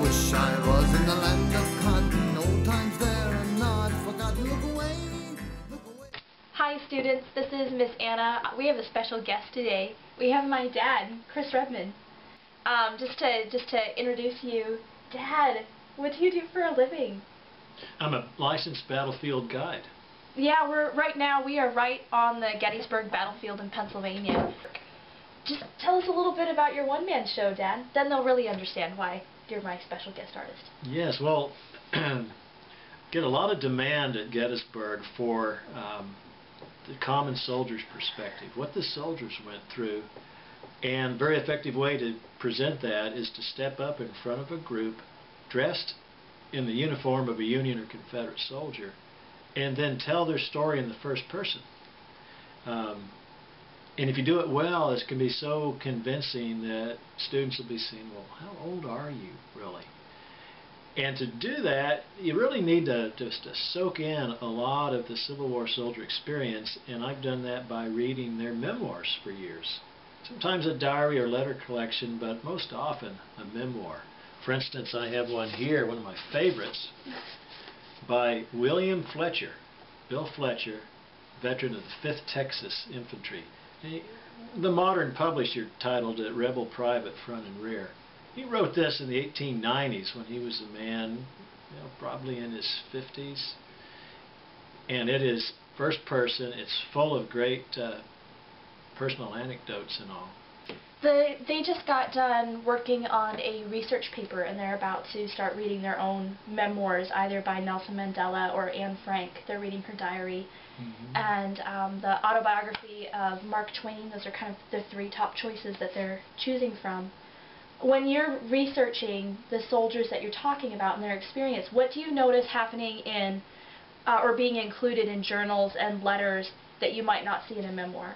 wish I was in the land of cotton. Old times there and not forgotten. Look away, look away. Hi students, this is Miss Anna. We have a special guest today. We have my dad, Chris Redmond. Just to introduce you, Dad, what do you do for a living? I'm a licensed battlefield guide. Yeah, right now we are right on the Gettysburg battlefield in Pennsylvania. Just tell us a little bit about your one-man show, Dad. Then they'll really understand why you're my special guest artist. Yes, well, get a lot of demand at Gettysburg for the common soldier's perspective, what the soldiers went through, and a very effective way to present that is to step up in front of a group dressed in the uniform of a Union or Confederate soldier and then tell their story in the first person. And if you do it well, it can be so convincing that students will be saying, well, how old are you, really? And to do that, you really need to soak in a lot of the Civil War soldier experience, and I've done that by reading their memoirs for years. Sometimes a diary or letter collection, but most often a memoir. For instance, I have one here, one of my favorites, by William Fletcher, Bill Fletcher, veteran of the 5th Texas Infantry. The modern publisher titled it Rebel Private Front and Rear. He wrote this in the 1890s when he was a man, probably in his 50s. And it is first person. It's full of great personal anecdotes and all. They just got done working on a research paper, and they're about to start reading their own memoirs, either by Nelson Mandela or Anne Frank. They're reading her diary. And the autobiography of Mark Twain. Those are kind of the 3 top choices that they're choosing from. When you're researching the soldiers that you're talking about and their experience, what do you notice happening in or being included in journals and letters that you might not see in a memoir?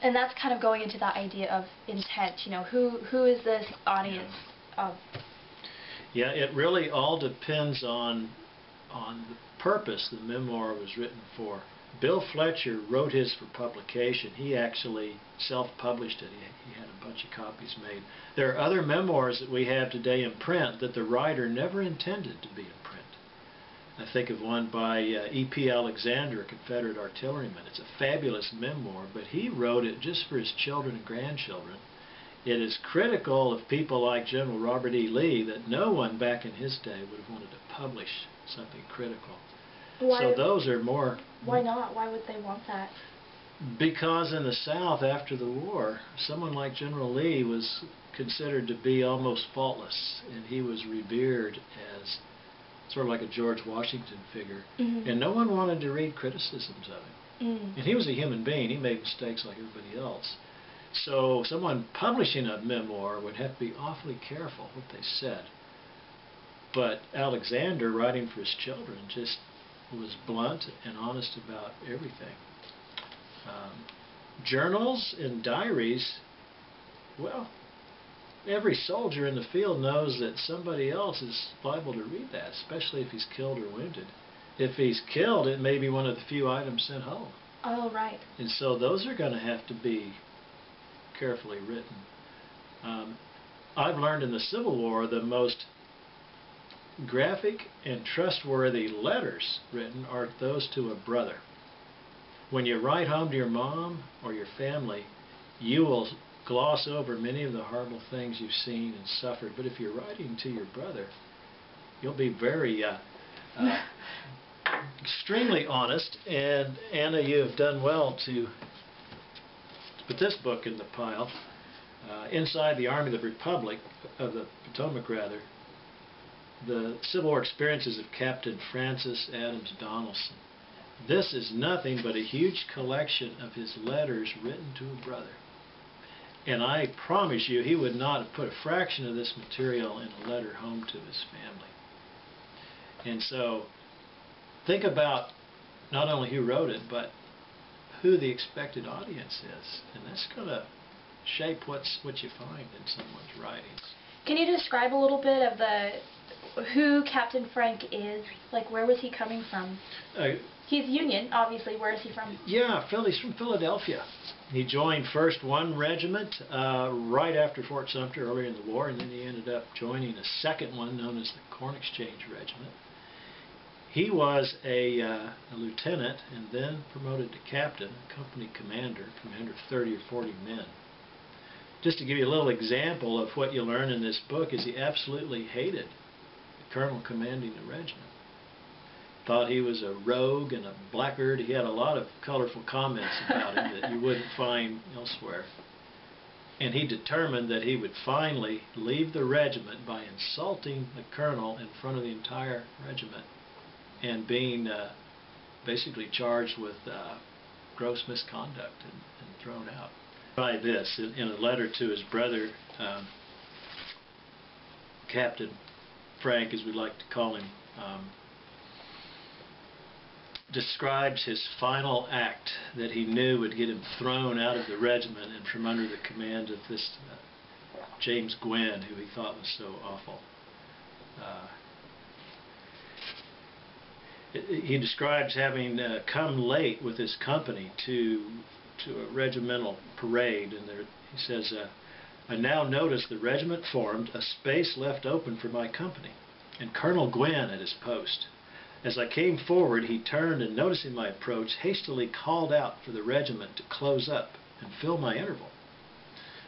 And that's kind of going into that idea of intent. Who is this audience of? Yeah, it really all depends on the purpose the memoir was written for. Bill Fletcher wrote his for publication. He actually self-published it. He had a bunch of copies made. There are other memoirs that we have today in print that the writer never intended to be in print. I think of one by E.P. Alexander, a Confederate artilleryman. It's a fabulous memoir, but he wrote it just for his children and grandchildren. It is critical of people like General Robert E. Lee that no one back in his day would have wanted to publish something critical. So those are more... Why not? Why would they want that? Because in the South after the war, someone like General Lee was considered to be almost faultless, and he was revered as sort of like a George Washington figure, and no one wanted to read criticisms of him. And he was a human being. He made mistakes like everybody else. So someone publishing a memoir would have to be awfully careful what they said. But Alexander, writing for his children, just was blunt and honest about everything. Journals and diaries, well, every soldier in the field knows that somebody else is liable to read that, especially if he's killed or wounded. If he's killed, it may be one of the few items sent home. Oh, right. And so those are going to have to be carefully written. I've learned in the Civil War the most graphic and trustworthy letters written are those to a brother. When you write home to your mom or your family, you will gloss over many of the horrible things you've seen and suffered. But if you're writing to your brother, you'll be very extremely honest. And Anna, you have done well to put this book in the pile. Inside the Army of the Republic, of the Potomac rather, the Civil War experiences of Captain Francis Adams Donaldson. This is nothing but a huge collection of his letters written to a brother. And I promise you, he would not have put a fraction of this material in a letter home to his family. And so, think about not only who wrote it, but who the expected audience is. And that's going to shape what you find in someone's writings. Can you describe a little bit of who Captain Frank is? Like, where was he coming from? He's Union, obviously. Where is he from? Yeah, he's from Philadelphia. He joined first one regiment right after Fort Sumter earlier in the war, and then he ended up joining a second one known as the Corn Exchange Regiment. He was a lieutenant and then promoted to captain, a company commander, commander of 30 or 40 men. Just to give you a little example of what you learn in this book is he absolutely hated the colonel commanding the regiment. Thought he was a rogue and a blackguard. He had a lot of colorful comments about him that you wouldn't find elsewhere. And he determined that he would finally leave the regiment by insulting the colonel in front of the entire regiment and being basically charged with gross misconduct and thrown out. By this, in a letter to his brother, Captain Frank, as we like to call him, describes his final act that he knew would get him thrown out of the regiment and from under the command of this James Gwynn, who he thought was so awful. He describes having come late with his company to a regimental parade, and there, he says, I now notice the regiment formed, a space left open for my company, and Colonel Gwynn at his post. As I came forward, he turned and, noticing my approach, hastily called out for the regiment to close up and fill my interval.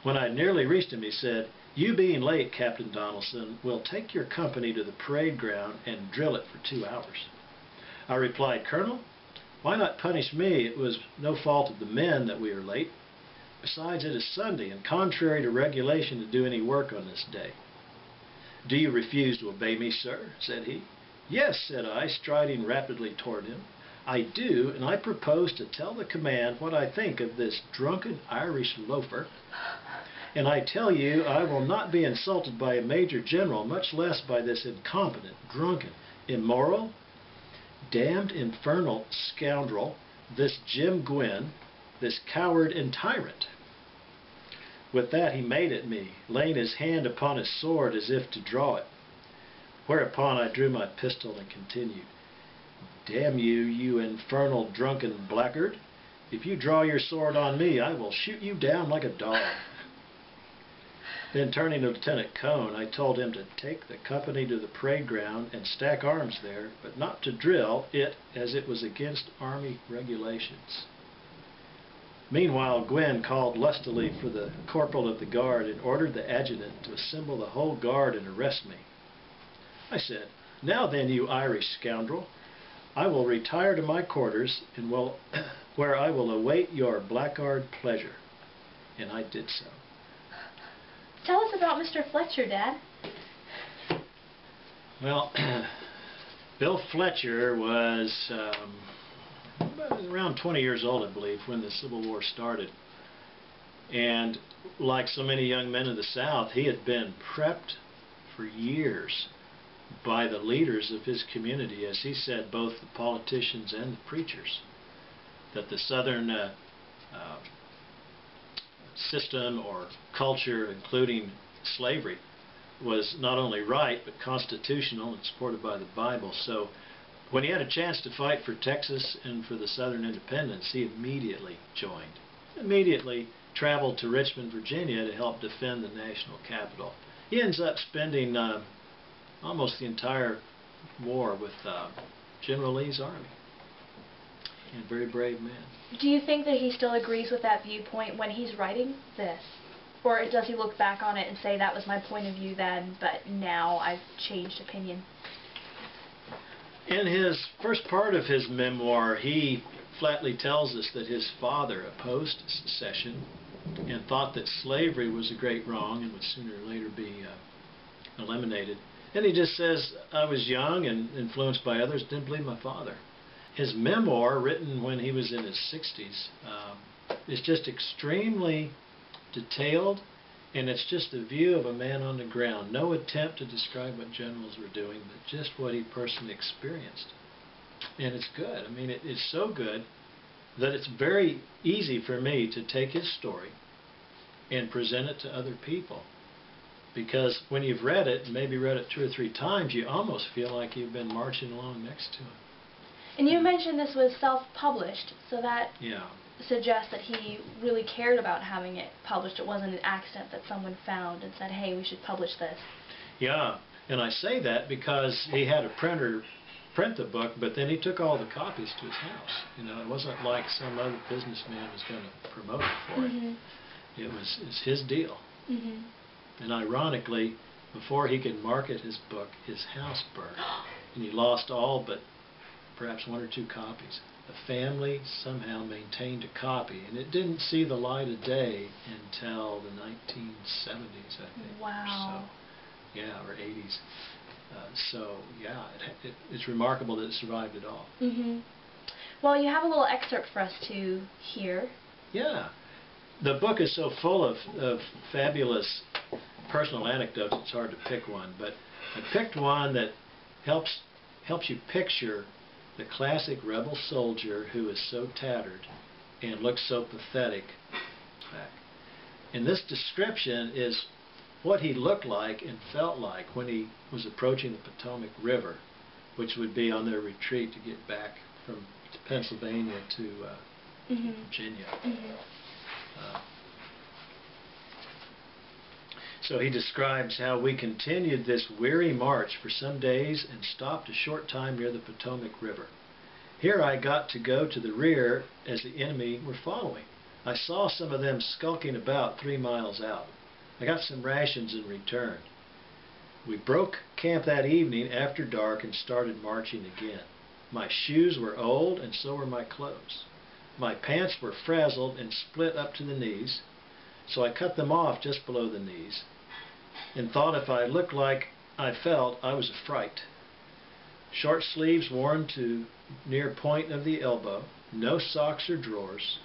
When I had nearly reached him, he said, "You being late, Captain Donaldson, will take your company to the parade ground and drill it for 2 hours. I replied, "Colonel, why not punish me? It was no fault of the men that we are late. Besides, it is Sunday, and contrary to regulation to do any work on this day." "Do you refuse to obey me, sir?" said he. "Yes," said I, striding rapidly toward him. "I do, and I propose to tell the command what I think of this drunken Irish loafer. And I tell you, I will not be insulted by a major general, much less by this incompetent, drunken, immoral, damned infernal scoundrel, this Jim Gwynn, this coward and tyrant." With that he made at me, laying his hand upon his sword as if to draw it. Whereupon I drew my pistol and continued, "Damn you, you infernal drunken blackguard. If you draw your sword on me, I will shoot you down like a dog." Then turning to Lieutenant Cone, I told him to take the company to the parade ground and stack arms there, but not to drill it, as it was against Army regulations. Meanwhile, Gwynn called lustily for the corporal of the guard and ordered the adjutant to assemble the whole guard and arrest me. I said, "Now then, you Irish scoundrel, I will retire to my quarters and where I will await your blackguard pleasure." And I did so. Tell us about Mr. Fletcher, Dad. Well, Bill Fletcher was around 20 years old, I believe, when the Civil War started. And like so many young men of the South, he had been prepped for years by the leaders of his community, as he said, both the politicians and the preachers, that the Southern system or culture, including slavery, was not only right but constitutional and supported by the Bible. So when he had a chance to fight for Texas and for the Southern independence, he immediately joined. Immediately traveled to Richmond, Virginia to help defend the national capital. He ends up spending almost the entire war with General Lee's army. And a very brave man. Do you think that he still agrees with that viewpoint when he's writing this? Or does he look back on it and say, that was my point of view then, but now I've changed opinion? In his first part of his memoir, he flatly tells us that his father opposed secession and thought that slavery was a great wrong and would sooner or later be eliminated. And he just says, "I was young and influenced by others, didn't believe my father." His memoir, written when he was in his 60s, is just extremely detailed, and it's just the view of a man on the ground. No attempt to describe what generals were doing, but just what he personally experienced. And it's good. I mean, it's so good that it's very easy for me to take his story and present it to other people. Because when you've read it, and maybe read it 2 or 3 times, you almost feel like you've been marching along next to him. And you mentioned this was self-published, so that Yeah. suggests that he really cared about having it published. It wasn't an accident that someone found and said, hey, we should publish this. Yeah, and I say that because he had a printer print the book, but then he took all the copies to his house. You know, it wasn't like some other businessman was going to promote it for him. It's his deal. And ironically, before he could market his book, his house burned, and he lost all but perhaps 1 or 2 copies. The family somehow maintained a copy, and it didn't see the light of day until the 1970s, I think. Wow. So, yeah, or 80s. So, yeah, it's remarkable that it survived it all. Well, you have a little excerpt for us to hear. Yeah. The book is so full of fabulous personal anecdotes, it's hard to pick one. But I picked one that helps you picture the classic rebel soldier who is so tattered and looks so pathetic. And this description is what he looked like and felt like when he was approaching the Potomac River, which would be on their retreat to get back from Pennsylvania to Virginia. So he describes how we continued this weary march for some days and stopped a short time near the Potomac River. Here I got to go to the rear as the enemy were following. I saw some of them skulking about 3 miles out. I got some rations and returned. We broke camp that evening after dark and started marching again. My shoes were old and so were my clothes. My pants were frazzled and split up to the knees, so I cut them off just below the knees and thought if I looked like I felt, I was a fright. Short sleeves worn to near point of the elbow, no socks or drawers,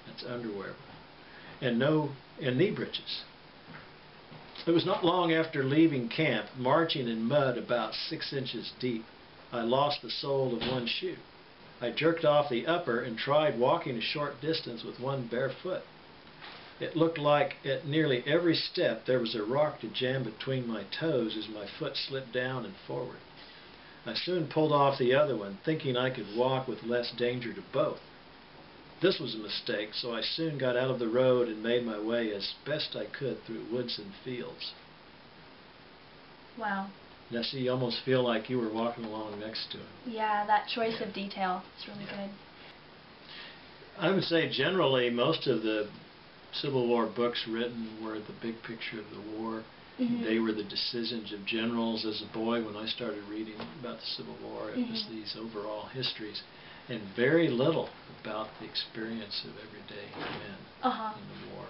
that's underwear, and knee breeches. It was not long after leaving camp, marching in mud about 6 inches deep, I lost the sole of one shoe. I jerked off the upper and tried walking a short distance with one bare foot. It looked like at nearly every step there was a rock to jam between my toes as my foot slipped down and forward. I soon pulled off the other one, thinking I could walk with less danger to both. This was a mistake, so I soon got out of the road and made my way as best I could through woods and fields. Wow. Now see, you almost feel like you were walking along next to him. Yeah, that choice of detail is really good. I would say generally most of the Civil War books written were the big picture of the war. They were the decisions of generals. As a boy, when I started reading about the Civil War, it was these overall histories, and very little about the experience of everyday men in the war.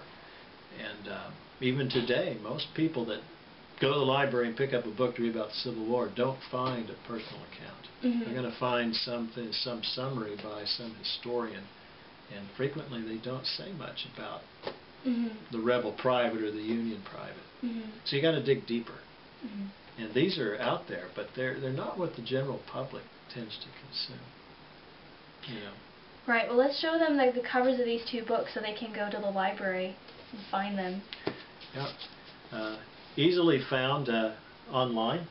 And even today, most people that go to the library and pick up a book to read about the Civil War don't find a personal account. They're going to find some summary by some historian, and frequently they don't say much about the rebel private or the Union private. So you got to dig deeper. And these are out there, but they're not what the general public tends to consume. You know. Right. Well, let's show them the covers of these 2 books so they can go to the library and find them. Yeah. Easily found online.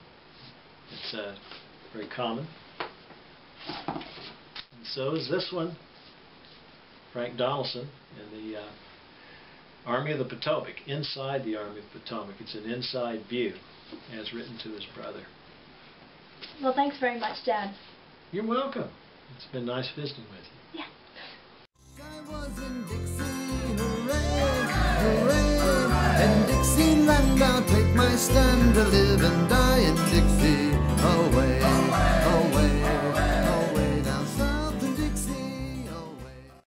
It's very common. And so is this one, Frank Donaldson and the Army of the Potomac, inside the Army of the Potomac. It's an inside view, as written to his brother. Well, thanks very much, Dad. You're welcome. It's been nice visiting with you. Yeah. I was in Dixie, hooray, hooray. In Dixieland I'll take my stand to live and die in Dixie away.